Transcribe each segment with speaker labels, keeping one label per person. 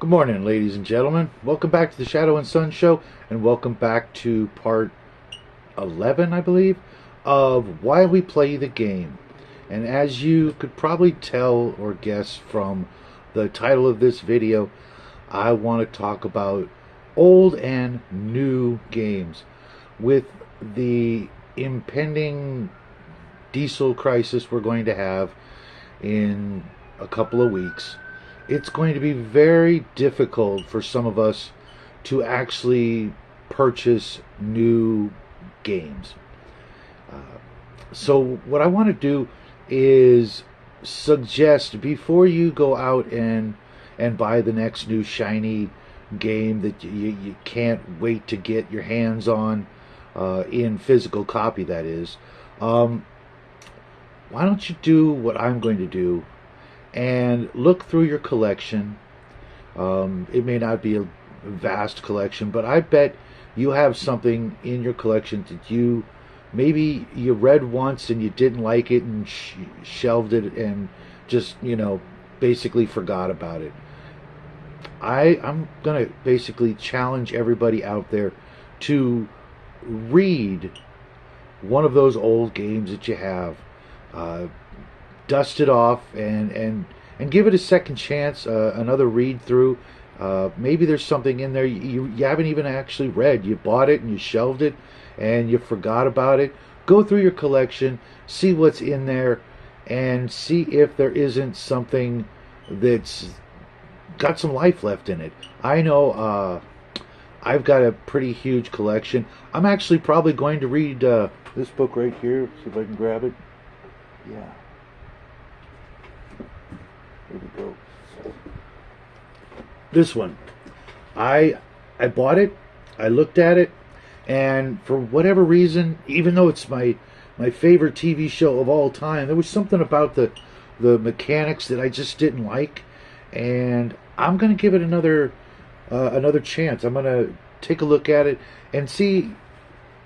Speaker 1: Good morning, ladies and gentlemen. Welcome back to the Shadow and Sun Show, and welcome back to part 11, I believe, of Why We Play the Game. And as you could probably tell or guess from the title of this video, I want to talk about old and new games. With the impending diesel crisis we're going to have in a couple of weeks, it's going to be very difficult for some of us to actually purchase new games. So what I want to do is suggest, before you go out and buy the next new shiny game that you can't wait to get your hands on, in physical copy, that is, why don't you do what I'm going to do and look through your collection. It may not be a vast collection, but I bet you have something in your collection that maybe you read once and you didn't like it and shelved it and just, basically forgot about it. I'm going to basically challenge everybody out there to read one of those old games that you have. Dust it off and give it a second chance, another read through. Maybe there's something in there you haven't even actually read. You bought it and you shelved it and you forgot about it. Go through your collection, see what's in there, and see if there isn't something that's got some life left in it. I know I've got a pretty huge collection. I'm actually probably going to read this book right here. See if I can grab it. Yeah. Here we go. This one. I bought it. I looked at it, and for whatever reason, even though it's my favorite TV show of all time, there was something about the mechanics that I just didn't like, and I'm gonna give it another chance. I'm gonna take a look at it and see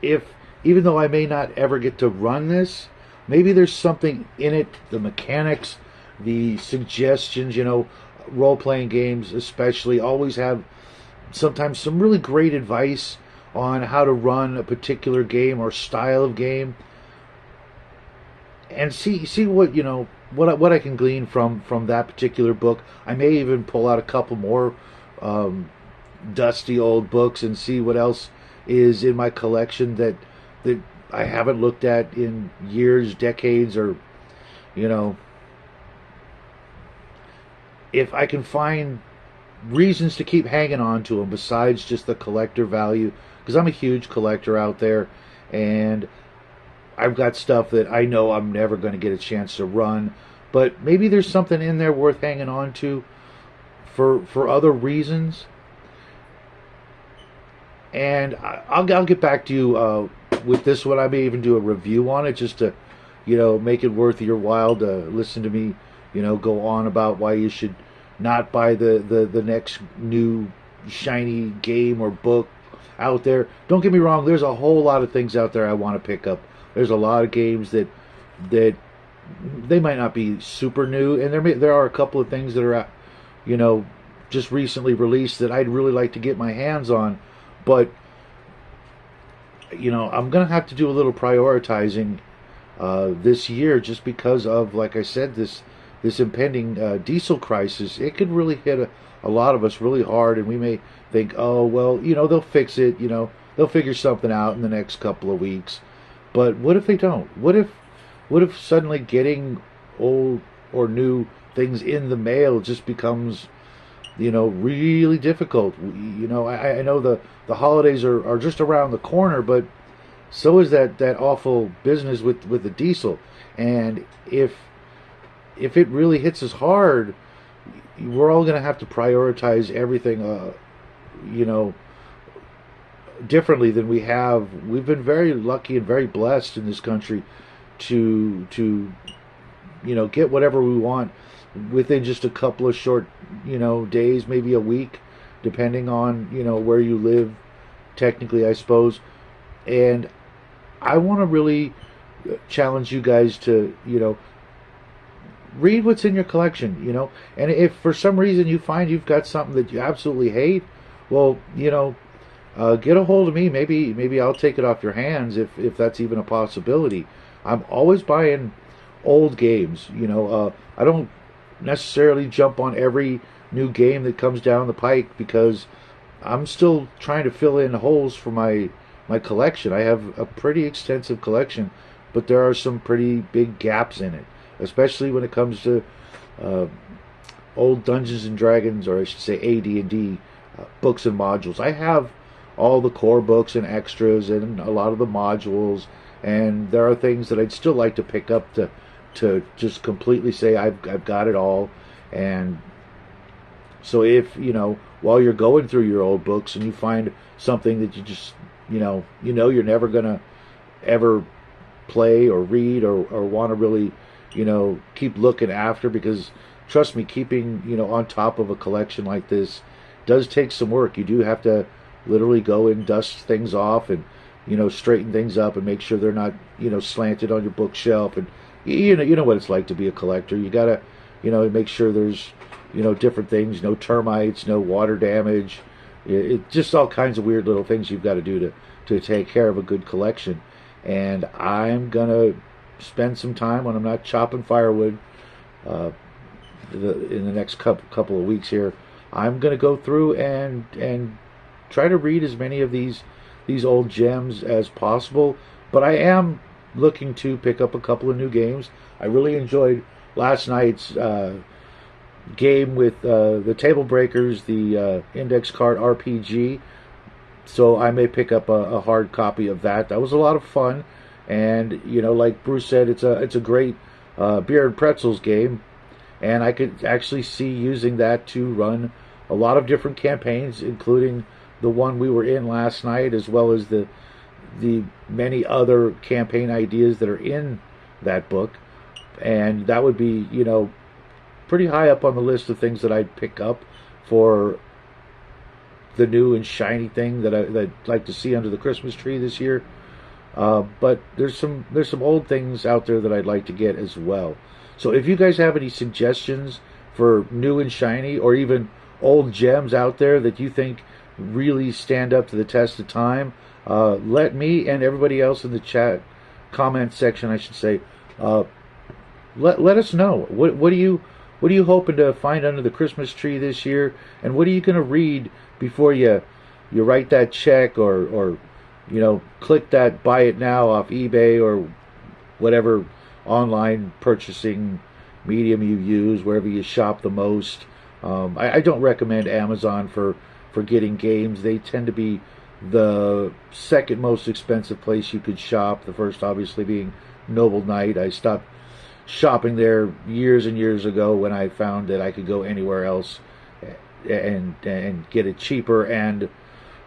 Speaker 1: if, even though I may not ever get to run this, maybe there's something in it, the mechanics, the suggestions. Role-playing games especially always have sometimes some really great advice on how to run a particular game or style of game, and see what what I can glean from that particular book. I may even pull out a couple more dusty old books and see what else is in my collection that I haven't looked at in years, decades, or if I can find reasons to keep hanging on to them besides just the collector value, because I'm a huge collector out there, and I've got stuff that I know I'm never going to get a chance to run, but maybe there's something in there worth hanging on to for other reasons. And I'll get back to you with this one. I may even do a review on it just to make it worth your while to listen to me go on about why you should not buy the next new shiny game or book out there. Don't get me wrong, there's a whole lot of things out there I want to pick up. There's a lot of games that they might not be super new, and there are a couple of things that are just recently released that I'd really like to get my hands on, but I'm gonna have to do a little prioritizing this year, just because of, like I said, this impending diesel crisis. It could really hit a lot of us really hard, and we may think, oh well, they'll fix it, they'll figure something out in the next couple of weeks. But what if they don't? What if suddenly getting old or new things in the mail just becomes really difficult? I know the holidays are just around the corner, but so is that awful business with the diesel. And if it really hits us hard, we're all going to have to prioritize everything, differently than we have. We've been very lucky and very blessed in this country to get whatever we want within just a couple of short, days, maybe a week, depending on, where you live, technically, I suppose. And I want to really challenge you guys to, read what's in your collection, and if for some reason you find you've got something that you absolutely hate, well, get a hold of me. Maybe I'll take it off your hands if that's even a possibility. I'm always buying old games. I don't necessarily jump on every new game that comes down the pike because I'm still trying to fill in holes for my collection. I have a pretty extensive collection, but there are some pretty big gaps in it, especially when it comes to uh, old Dungeons and Dragons, or I should say AD&D books and modules. I have all the core books and extras and a lot of the modules, and there are things that I'd still like to pick up to just completely say I've got it all. And so if while you're going through your old books and you find something that you just you're never gonna ever play or read or want to really keep looking after, because trust me, keeping on top of a collection like this does take some work. You do have to literally go and dust things off and straighten things up and make sure they're not slanted on your bookshelf. And you know what it's like to be a collector. You gotta make sure there's different things, no termites, no water damage. It just all kinds of weird little things you've got to do to take care of a good collection. And I'm gonna spend some time when I'm not chopping firewood uh, in the next couple of weeks here. I'm gonna go through and try to read as many of these old gems as possible. But I am looking to pick up a couple of new games. I really enjoyed last night's game with the Table Breakers, the index card RPG. So I may pick up a hard copy of that. That was a lot of fun, and like Bruce said, it's a great beer and pretzels game, and I could actually see using that to run a lot of different campaigns, including the one we were in last night, as well as the many other campaign ideas that are in that book. And that would be pretty high up on the list of things that I'd pick up for the new and shiny thing that I'd like to see under the Christmas tree this year. But there's some old things out there that I'd like to get as well. So if you guys have any suggestions for new and shiny, or even old gems out there that you think really stand up to the test of time, let me and everybody else in the chat comment section, I should say, let us know. What are you hoping to find under the Christmas tree this year, and what are you going to read before you write that check or click that buy it now off eBay or whatever online purchasing medium you use, wherever you shop the most. I don't recommend Amazon for getting games. They tend to be the second most expensive place you could shop. The first obviously being Noble Knight. I stopped shopping there years and years ago when I found that I could go anywhere else and get it cheaper. And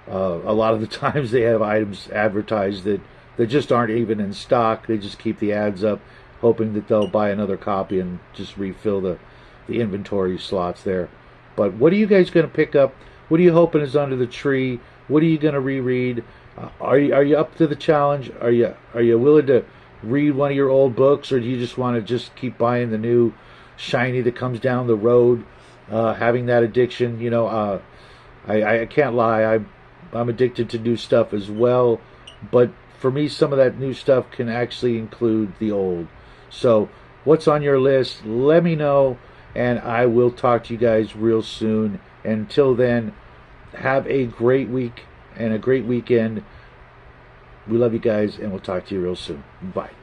Speaker 1: a lot of the times they have items advertised that just aren't even in stock. They just keep the ads up, hoping that they'll buy another copy and just refill the inventory slots there. But what are you guys going to pick up? What are you hoping is under the tree? What are you going to reread? Are you up to the challenge? Are you willing to read one of your old books, or do you just want to just keep buying the new shiny that comes down the road? Having that addiction, I can't lie. I'm addicted to new stuff as well, but for me, some of that new stuff can actually include the old. So, what's on your list? Let me know, and I will talk to you guys real soon. Until then, have a great week and a great weekend. We love you guys, and we'll talk to you real soon. Bye.